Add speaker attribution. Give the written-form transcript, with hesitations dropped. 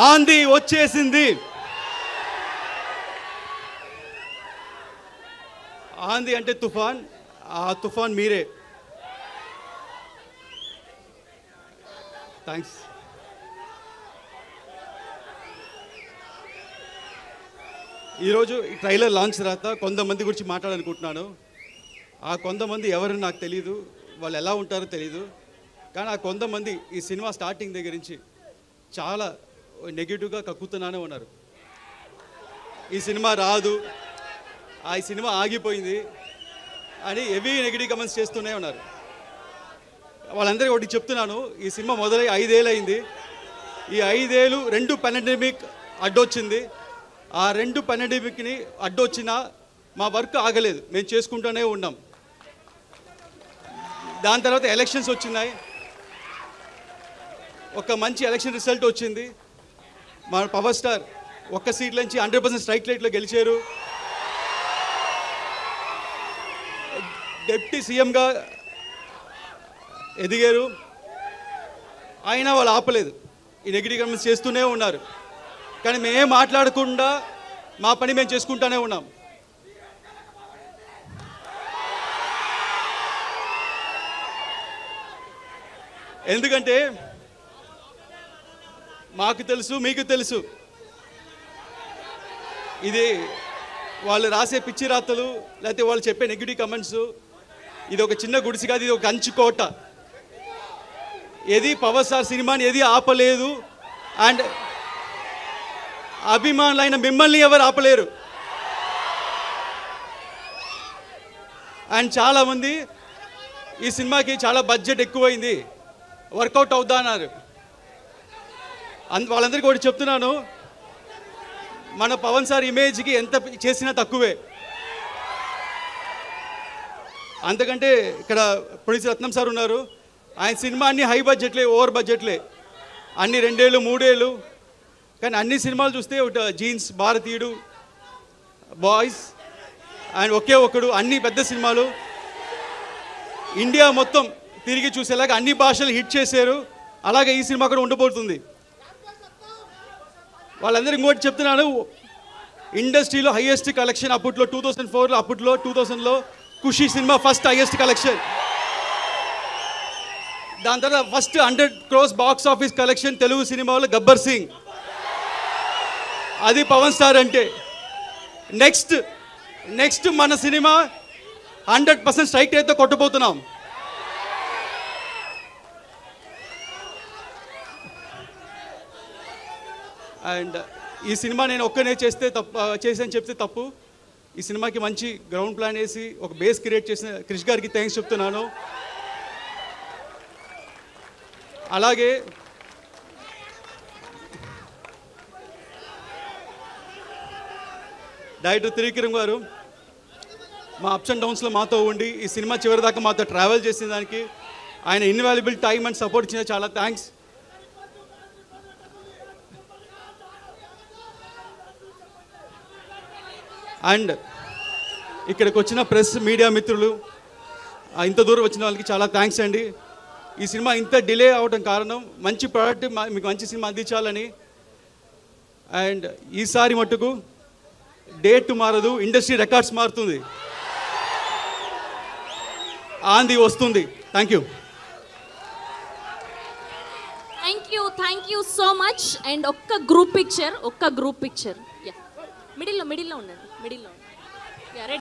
Speaker 1: ఆంది వచ్చేసింది. ఆంది అంటే తుఫాన్, ఆ తుఫాన్ మీరే. థ్యాంక్స్. ఈరోజు ఈ ట్రైలర్ లాంచ్ తర్వాత కొంతమంది గురించి మాట్లాడాలనుకుంటున్నాను. ఆ కొంతమంది ఎవరు నాకు తెలియదు, వాళ్ళు ఎలా ఉంటారో తెలియదు. కానీ ఆ కొంతమంది ఈ సినిమా స్టార్టింగ్ దగ్గర నుంచి చాలా నెగిటివ్గా కక్కుతున్నానే ఉన్నారు. ఈ సినిమా రాదు, ఈ సినిమా ఆగిపోయింది అని హెవీ నెగిటివ్ కమెంట్స్ చేస్తూనే ఉన్నారు. వాళ్ళందరికీ ఒకటి చెప్తున్నాను, ఈ సినిమా మొదలై 5 ఏళ్ళు అయింది. ఈ 5 ఏళ్ళు 2 పాండమిక్ అడ్డొచ్చింది. ఆ 2 పాండమిక్ని అడ్డొచ్చినా మా వర్క్ ఆగలేదు, మేము చేసుకుంటూనే ఉన్నాం. దాని తర్వాత ఎలక్షన్స్ వచ్చినాయి, ఒక మంచి ఎలక్షన్ రిజల్ట్ వచ్చింది. మన పవర్ స్టార్ ఒక్క సీట్ నుంచి 100% స్ట్రైక్ రేట్లో గెలిచారు. డిప్యూటీ సీఎంగా ఎదిగారు. అయినా వాళ్ళు ఆపలేదు, ఈ నెగిటివ్ కమెంట్స్ చేస్తూనే ఉన్నారు. కానీ మేమేం మాట్లాడకుండా మా పని మేము చేసుకుంటూనే ఉన్నాం. ఎందుకంటే మాకు తెలుసు, మీకు తెలుసు, ఇది వాళ్ళు రాసే పిచ్చి రాతలు లేకపోతే వాళ్ళు చెప్పే నెగిటివ్ కమెంట్స్, ఇది ఒక చిన్న గుడిసి కాదు, ఇది ఒక కంచు కోట. ఏది పవర్ స్టార్ సినిమాని ఏది ఆపలేదు. అండ్ అభిమానులైన మిమ్మల్ని ఎవరు ఆపలేరు. అండ్ చాలామంది ఈ సినిమాకి చాలా బడ్జెట్ ఎక్కువైంది, వర్కౌట్ అవుద్దా అన్నారు. వాళ్ళందరికీ ఒకటి చెప్తున్నాను, మన పవన్ సార్ ఇమేజ్కి ఎంత చేసినా తక్కువే. అంతకంటే ఇక్కడ ప్రొడ్యూసర్ రత్నం సార్ ఉన్నారు, ఆయన సినిమా అన్ని హై బడ్జెట్లే, ఓవర్ బడ్జెట్లే, అన్ని 2 ఏళ్ళు 3 ఏళ్ళు. కానీ అన్ని సినిమాలు చూస్తే ఒకటి జీన్స్, భారతీయుడు, బాయ్స్ అండ్ ఒకే ఒక్కడు, అన్ని పెద్ద సినిమాలు ఇండియా మొత్తం తిరిగి చూసేలాగా అన్ని భాషలు హిట్ చేశారు. అలాగే ఈ సినిమా కూడా ఉండబోతుంది. వాళ్ళందరూ ఇంకోటి చెప్తున్నాను, ఇండస్ట్రీలో హైయెస్ట్ కలెక్షన్ అప్పట్లో 2004లో, అప్పట్లో 2000లో ఖుషి సినిమా ఫస్ట్ హైయెస్ట్ కలెక్షన్. దాని తర్వాత first 100 crores box office collection Telugu సినిమాలో గబ్బర్ సింగ్. అది పవన్ స్టార్ అంటే. నెక్స్ట్ మన సినిమా 100% స్ట్రైక్ రేట్తో కొట్టబోతున్నాం. అండ్ ఈ సినిమా నేను ఒక్కనే చేసాను చెప్తే తప్పు. ఈ సినిమాకి మంచి గ్రౌండ్ ప్లాన్ వేసి ఒక బేస్ క్రియేట్ చేసిన క్రిష్ గారికి థ్యాంక్స్ చెప్తున్నాను. అలాగే డైరెక్టర్ త్రివిక్రమ్ గారు మా అప్స్ అండ్ డౌన్స్లో మాతో ఉండి ఈ సినిమా చివరి దాకా మాతో ట్రావెల్ చేసిన దానికి ఆయన ఇన్వాల్యుబుల్ టైం అండ్ సపోర్ట్ ఇచ్చిన చాలా థ్యాంక్స్. అండ్ ఇక్కడికి వచ్చిన ప్రెస్ మీడియా మిత్రులు, ఇంత దూరం వచ్చిన వాళ్ళకి చాలా థ్యాంక్స్ అండి. ఈ సినిమా ఇంత డిలే అవడం కారణం మంచి ప్రోడక్ట్ మీకు మంచి సినిమా అందించాలని. అండ్ ఈసారి మట్టుకు డేట్ మారదు, ఇండస్ట్రీ రికార్డ్స్ మారుతుంది, ఆంది వస్తుంది. Thank you.
Speaker 2: Thank you so much. And ఒక్క గ్రూప్ పిక్చర్ మిడిల్లో ఉండండి, మిడిల్లో.